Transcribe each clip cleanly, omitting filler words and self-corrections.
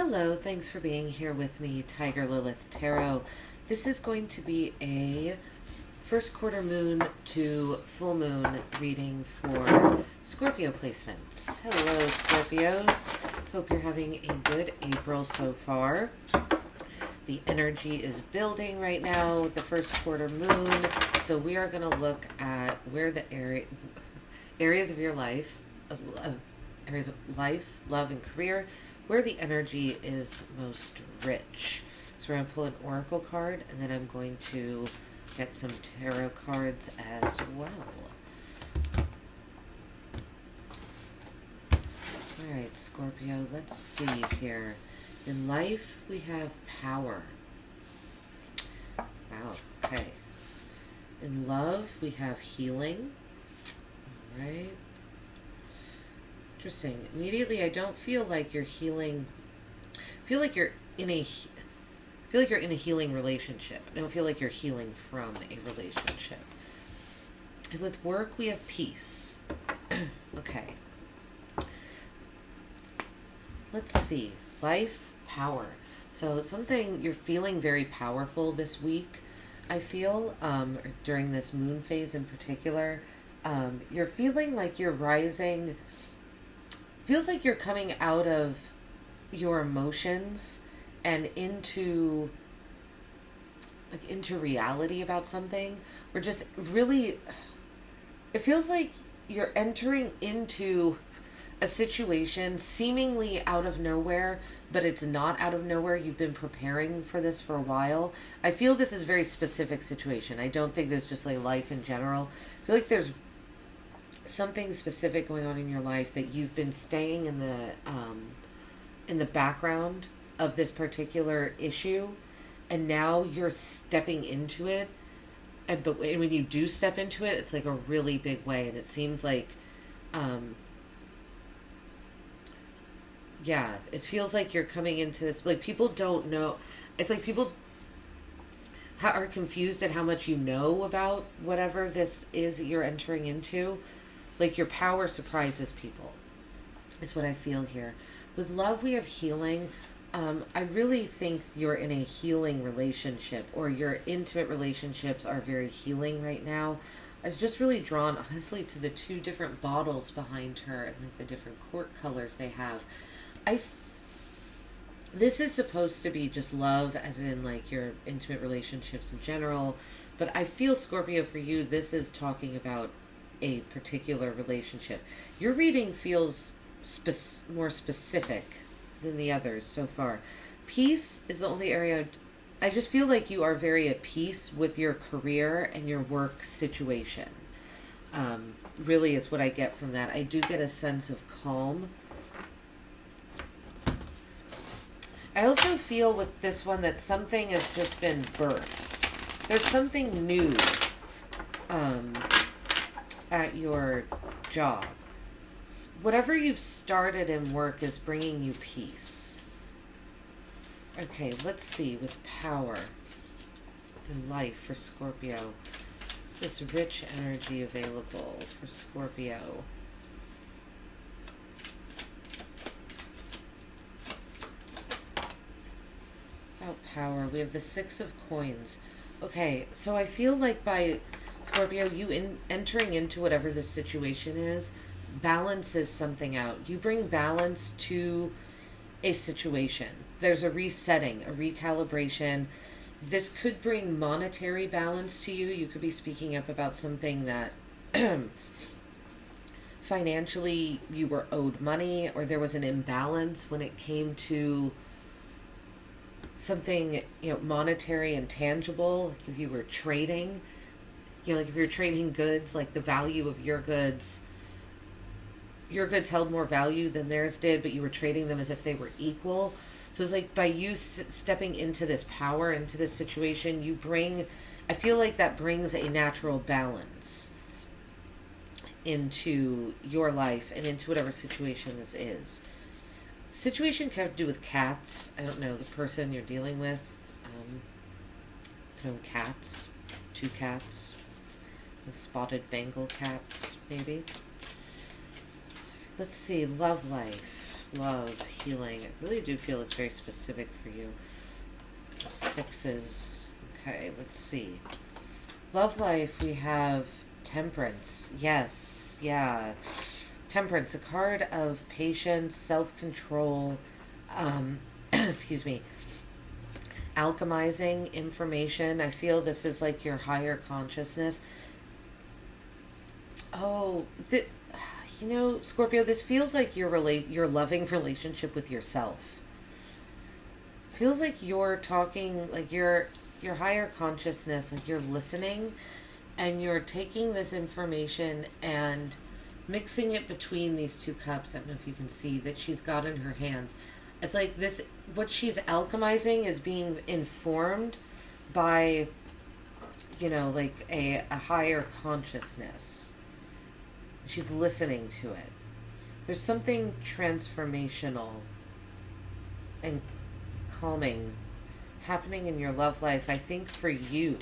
Hello, thanks for being here with me, Tiger Lilith Tarot. This is going to be a first quarter moon to full moon reading for Scorpio placements. Hello, Scorpios. Hope you're having a good April so far. The energy is building right now, the first quarter moon. So we are going to look at where the areas of your life, areas of life, love, and career, where the energy is most rich. So we're going to pull an oracle card, and then I'm going to get some tarot cards as well. All right, Scorpio, let's see here. In life, we have power. Wow, okay. In love, we have healing. All right. Interesting. Immediately, I don't feel like you're healing. I feel like you're in a healing relationship. I don't feel like you're healing from a relationship. And with work, we have peace. Okay. Let's see. Life, power. So something you're feeling very powerful this week. I feel during this moon phase in particular, you're feeling like you're rising. Feels like you're coming out of your emotions and into reality about something, or just really, it feels like you're entering into a situation seemingly out of nowhere, but it's not out of nowhere. You've been preparing for this for a while. I feel this is a very specific situation. I don't think there's just like life in general. I feel like there's something specific going on in your life that you've been staying in the background of this particular issue, and now you're stepping into it. But when you do step into it, it's like a really big way, and it seems like, yeah, it feels like you're coming into this. Like people don't know. It's like people are confused at how much you know about whatever this is that you're entering into. Like your power surprises people, is what I feel here. With love, we have healing. I really think you're in a healing relationship, or your intimate relationships are very healing right now. I was just really drawn, honestly, to the two different bottles behind her and like the different court colors they have. This is supposed to be just love, as in like your intimate relationships in general. But I feel, Scorpio, for you, this is talking about a particular relationship. Your reading feels more specific than the others so far. Peace is the only area. I just feel like you are very at peace with your career and your work situation. Really is what I get from that. I do get a sense of calm. I also feel with this one that something has just been birthed. There's something new at your job. Whatever you've started in work is bringing you peace. Okay, let's see with power and life for Scorpio. Is this rich energy available for Scorpio? About power, we have the Six of Coins. Okay, so I feel like by Scorpio, you entering into whatever this situation is, balances something out. You bring balance to a situation. There's a resetting, a recalibration. This could bring monetary balance to you. You could be speaking up about something that financially you were owed money, or there was an imbalance when it came to something, monetary and tangible. Like if you were trading, like if you're trading goods, like the value of your goods held more value than theirs did, but you were trading them as if they were equal. So it's like by you stepping into this power, into this situation, I feel like that brings a natural balance into your life and into whatever situation this is. Situation can have to do with cats. I don't know, the person you're dealing with. Cats. 2 cats. The spotted Bengal cats, maybe. Let's see, love life. love, healing. I really do feel it's very specific for you. Sixes. Okay, let's see. Love life, we have Temperance. Yes, yeah. Temperance, a card of patience, self-control, excuse me, alchemizing information. I feel this is like your higher consciousness. Oh, you know, Scorpio, this feels like your loving relationship with yourself. Feels like you're talking, like your higher consciousness, like you're listening, and you're taking this information and mixing it between these two cups. I don't know if you can see that she's got in her hands. It's like this, what she's alchemizing is being informed by, you know, like a higher consciousness. She's listening to it. There's something transformational and calming happening in your love life, I think, for you.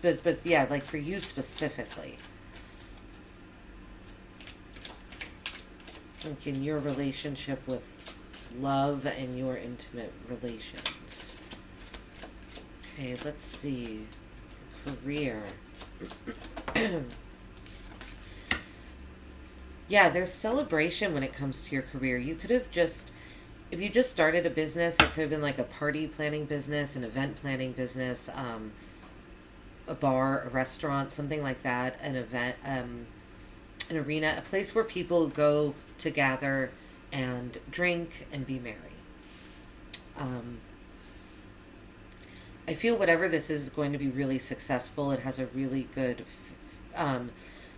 But yeah, like for you specifically. Like in your relationship with love and your intimate relations. Okay, let's see. Career. Yeah, there's celebration when it comes to your career. You could have just, if you just started a business, it could have been like a party planning business, an event planning business, a bar, a restaurant, something like that, an event, an arena, a place where people go to gather and drink and be merry. I feel whatever this is going to be really successful. It has a really good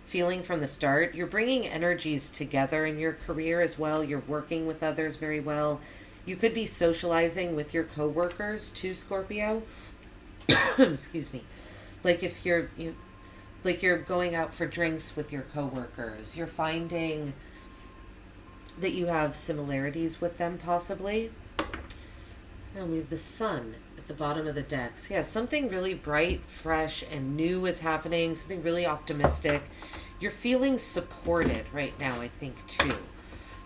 feeling from the start. You're bringing energies together in your career as well. You're working with others very well. You could be socializing with your coworkers too, Scorpio. Excuse me. Like if you're going out for drinks with your coworkers, you're finding that you have similarities with them possibly. Now we have the sun at the bottom of the decks. Yeah, something really bright, fresh, and new is happening. Something really optimistic. You're feeling supported right now, I think, too.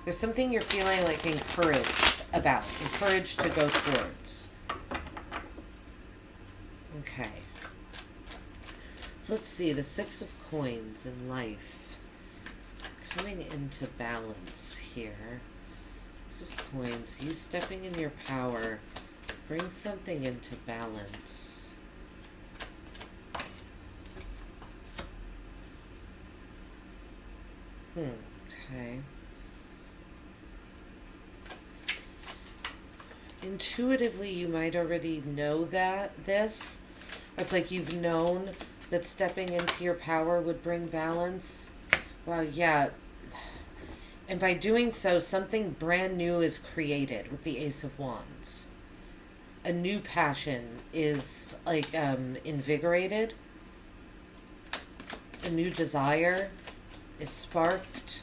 There's something you're feeling like encouraged about. Encouraged to go towards. Okay. So let's see. The Six of Coins in life. It's coming into balance here. Six of Coins. You stepping in your power. Bring something into balance. Okay. Intuitively, you might already know this. It's like you've known that stepping into your power would bring balance. Well, yeah. And by doing so, something brand new is created with the Ace of Wands. A new passion is like invigorated. A new desire is sparked.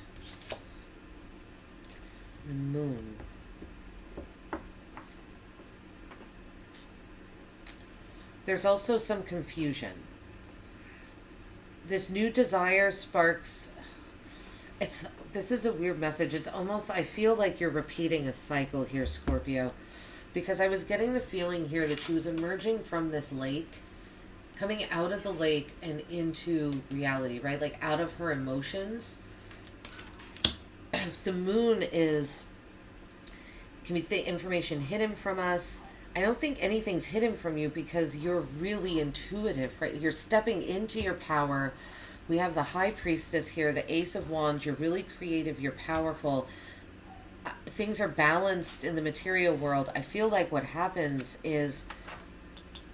The Moon. There's also some confusion. This new desire sparks. This is a weird message. It's almost, I feel like you're repeating a cycle here, Scorpio. Because I was getting the feeling here that she was emerging from this lake, coming out of the lake and into reality, right? Like out of her emotions. The Moon is, can be the information hidden from us. I don't think anything's hidden from you because you're really intuitive, right? You're stepping into your power. We have the High Priestess here, the Ace of Wands. You're really creative. You're powerful. Things are balanced in the material world. I feel like what happens is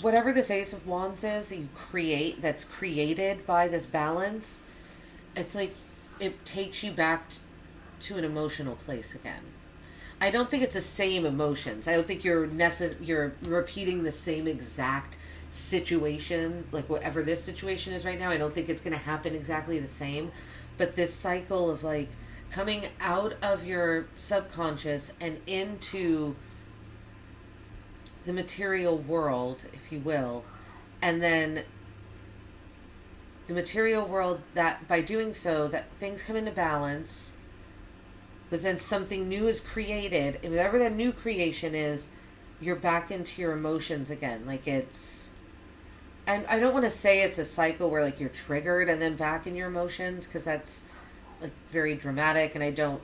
whatever this Ace of Wands is that you create, that's created by this balance, it's like it takes you back to an emotional place again. I don't think it's the same emotions. I don't think you're repeating the same exact situation, like whatever this situation is right now. I don't think it's going to happen exactly the same. But this cycle of like coming out of your subconscious and into the material world, if you will, and then the material world, that by doing so, that things come into balance, but then something new is created, and whatever that new creation is, you're back into your emotions again. Like it's, and I don't want to say it's a cycle where like you're triggered and then back in your emotions, because that's like very dramatic, and I don't,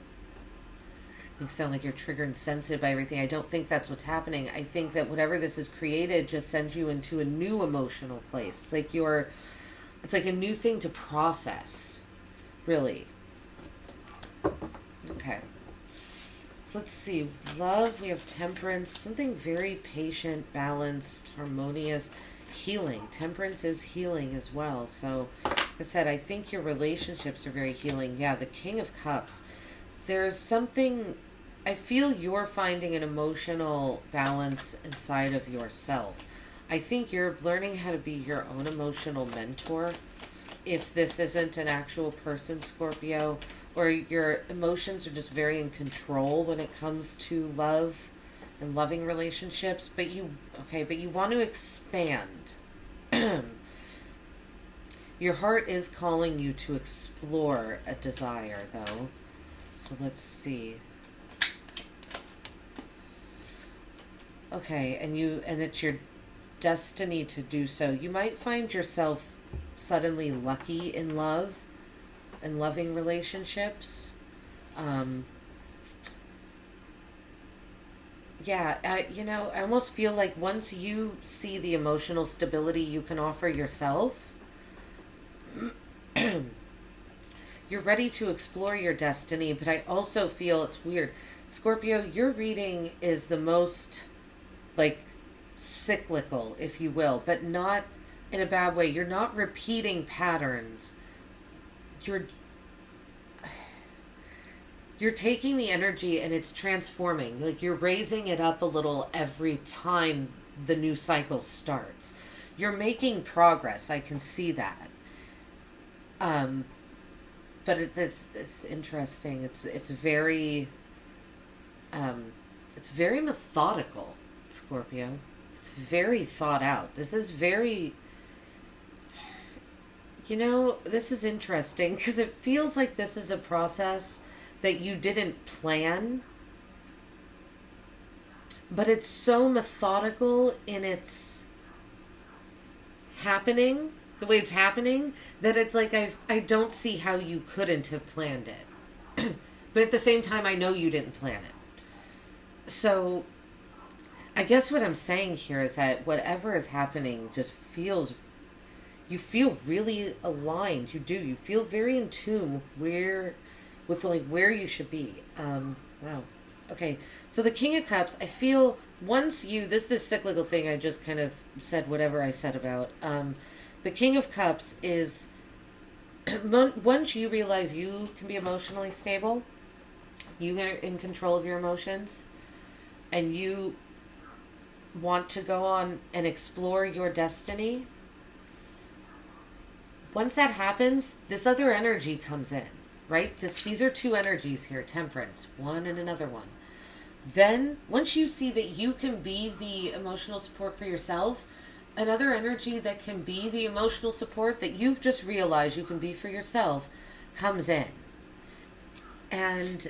you sound like you're triggered and sensitive by everything. I don't think that's what's happening. I think that whatever this is created just sends you into a new emotional place. It's like it's like a new thing to process, really. Okay. So let's see. Love, we have temperance, something very patient, balanced, harmonious, healing. Temperance is healing as well. So, like I said, I think your relationships are very healing. Yeah, the King of Cups. There's something, I feel you're finding an emotional balance inside of yourself. I think you're learning how to be your own emotional mentor. If this isn't an actual person, Scorpio, or your emotions are just very in control when it comes to love and loving relationships, but you want to expand. Your heart is calling you to explore a desire, though. So let's see. Okay, and it's your destiny to do so. You might find yourself suddenly lucky in love and loving relationships. I almost feel like once you see the emotional stability you can offer yourself, you're ready to explore your destiny. But I also feel it's weird. Scorpio, your reading is the most like cyclical, if you will, but not in a bad way. You're not repeating patterns. You're taking the energy and it's transforming. Like you're raising it up a little every time the new cycle starts. You're making progress. I can see that. But it's interesting. It's very methodical, Scorpio. It's very thought out. This is very, this is interesting because it feels like this is a process that you didn't plan, but it's so methodical in its happening, the way it's happening, that it's like I don't see how you couldn't have planned it. But at the same time, I know you didn't plan it. So I guess what I'm saying here is that whatever is happening just feels, you feel really aligned. You do. You feel very in tune with like where you should be. Wow. Okay. So the King of Cups, I feel once this cyclical thing I just kind of said whatever I said about, the King of Cups is, once you realize you can be emotionally stable, you are in control of your emotions, and you want to go on and explore your destiny, once that happens, this other energy comes in, right? These are two energies here, temperance, one and another one. Then, once you see that you can be the emotional support for yourself, another energy that can be the emotional support that you've just realized you can be for yourself comes in. And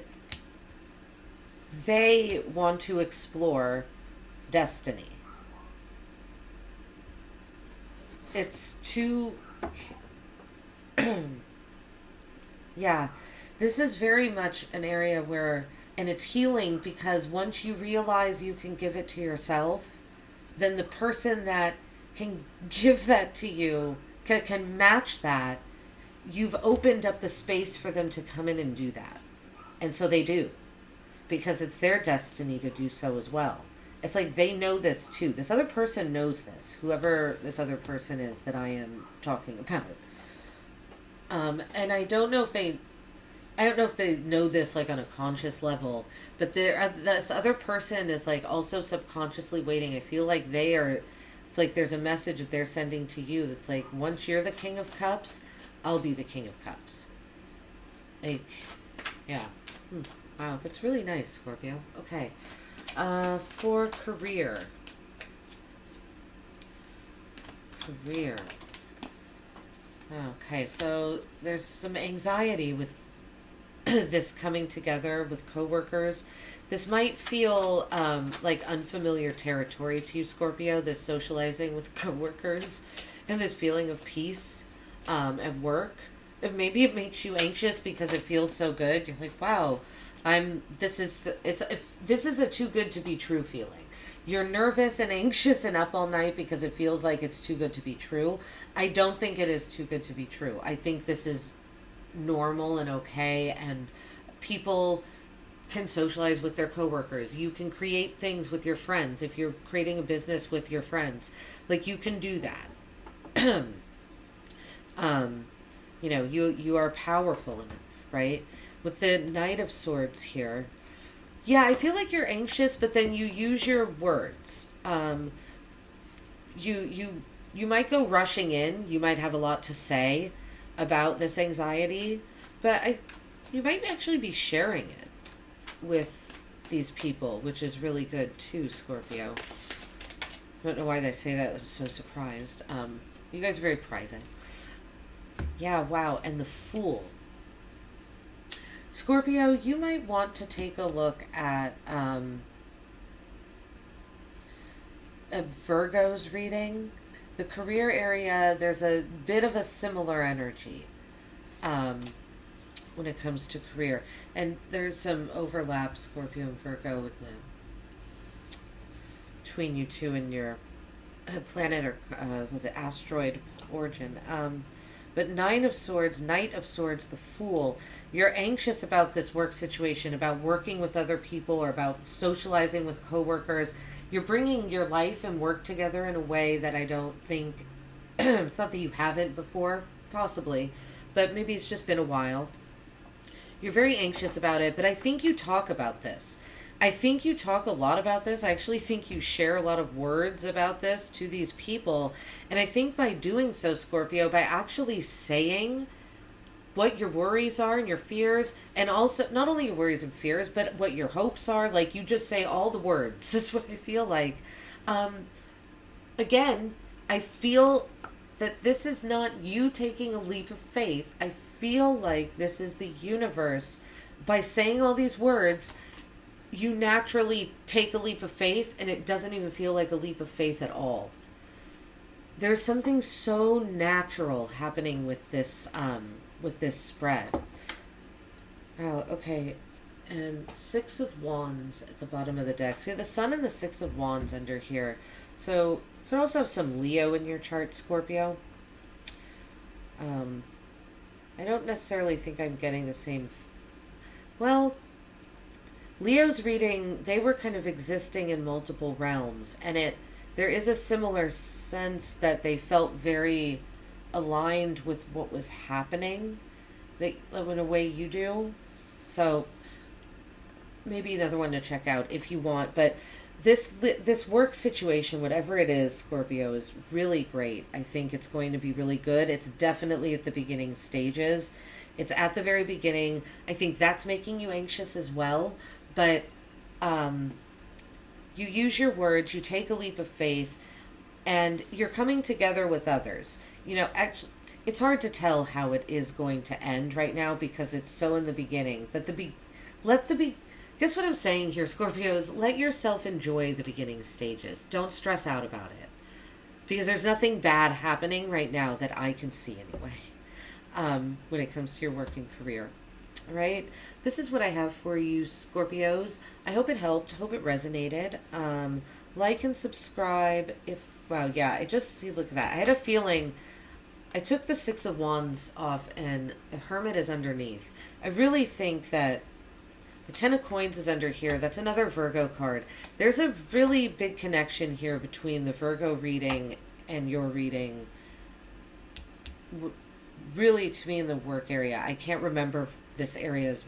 they want to explore destiny. It's too... Yeah, this is very much an area where, and it's healing because once you realize you can give it to yourself, then the person that can give that to you, can match that, you've opened up the space for them to come in and do that. And so they do, because it's their destiny to do so as well. It's like they know this too. This other person knows this, whoever this other person is that I am talking about. And I don't know if they know this like on a conscious level, but this other person is like also subconsciously waiting. I feel like it's like there's a message that they're sending to you that's like, once you're the King of Cups, I'll be the King of Cups. Like, yeah. Wow, that's really nice, Scorpio. Okay. For career. Okay, so there's some anxiety with this coming together with coworkers. This might feel like unfamiliar territory to you, Scorpio, this socializing with coworkers and this feeling of peace at work. Maybe it makes you anxious because it feels so good. You're like, wow, this is a too good to be true feeling. You're nervous and anxious and up all night because it feels like it's too good to be true. I don't think it is too good to be true. I think this is normal and okay, and people can socialize with their coworkers. You can create things with your friends. If you're creating a business with your friends, like, you can do that. You are powerful enough, right? With the Knight of Swords here, yeah, I feel like you're anxious, but then you use your words. You might go rushing in. You might have a lot to say about this anxiety, but you might actually be sharing it with these people, which is really good too, Scorpio. I don't know why they say that. I'm so surprised. You guys are very private. Yeah, wow. And the Fool. Scorpio, you might want to take a look at a Virgo's reading. The career area, there's a bit of a similar energy when it comes to career. And there's some overlap, Scorpio and Virgo, with between you two and your planet, or was it asteroid origin. But Nine of Swords, Knight of Swords, the Fool. You're anxious about this work situation, about working with other people, or about socializing with coworkers. You're bringing your life and work together in a way that I don't think, it's not that you haven't before, possibly, but maybe it's just been a while. You're very anxious about it, but I think you talk about this. I think you talk a lot about this. I actually think you share a lot of words about this to these people. And I think by doing so, Scorpio, by actually saying what your worries are and your fears, and also not only your worries and fears, but what your hopes are, like, you just say all the words. This is what I feel like. Again, I feel that this is not you taking a leap of faith. I feel like this is the universe. By saying all these words, you naturally take a leap of faith, and it doesn't even feel like a leap of faith at all. There's something so natural happening with this spread. Oh, okay. And Six of Wands at the bottom of the deck. So we have the Sun and the Six of Wands under here. So you could also have some Leo in your chart, Scorpio. I don't necessarily think I'm getting the same. Well, Leo's reading, they were kind of existing in multiple realms, and there is a similar sense that they felt very aligned with what was happening, in a way you do. So maybe another one to check out if you want. But this work situation, whatever it is, Scorpio, is really great. I think it's going to be really good. It's definitely at the beginning stages. It's at the very beginning. I think that's making you anxious as well. But you use your words, you take a leap of faith, and you're coming together with others. Actually, it's hard to tell how it is going to end right now because it's so in the beginning. But guess what I'm saying here, Scorpios? Let yourself enjoy the beginning stages. Don't stress out about it, because there's nothing bad happening right now that I can see anyway. When it comes to your work and career. All right, this is what I have for you, Scorpios. I hope it helped. Hope it resonated. Like and subscribe. I just see. Look at that. I had a feeling. I took the Six of Wands off, and the Hermit is underneath. I really think that the Ten of Coins is under here. That's another Virgo card. There's a really big connection here between the Virgo reading and your reading. Really, to me, in the work area. I can't remember this area's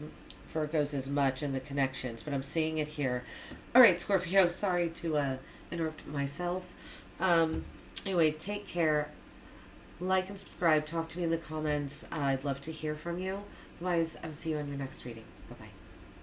Virgos as much in the connections, but I'm seeing it here. All right, Scorpio, sorry to interrupt myself. Anyway, take care. Like and subscribe. Talk to me in the comments. I'd love to hear from you. Otherwise, I'll see you on your next reading. Bye-bye.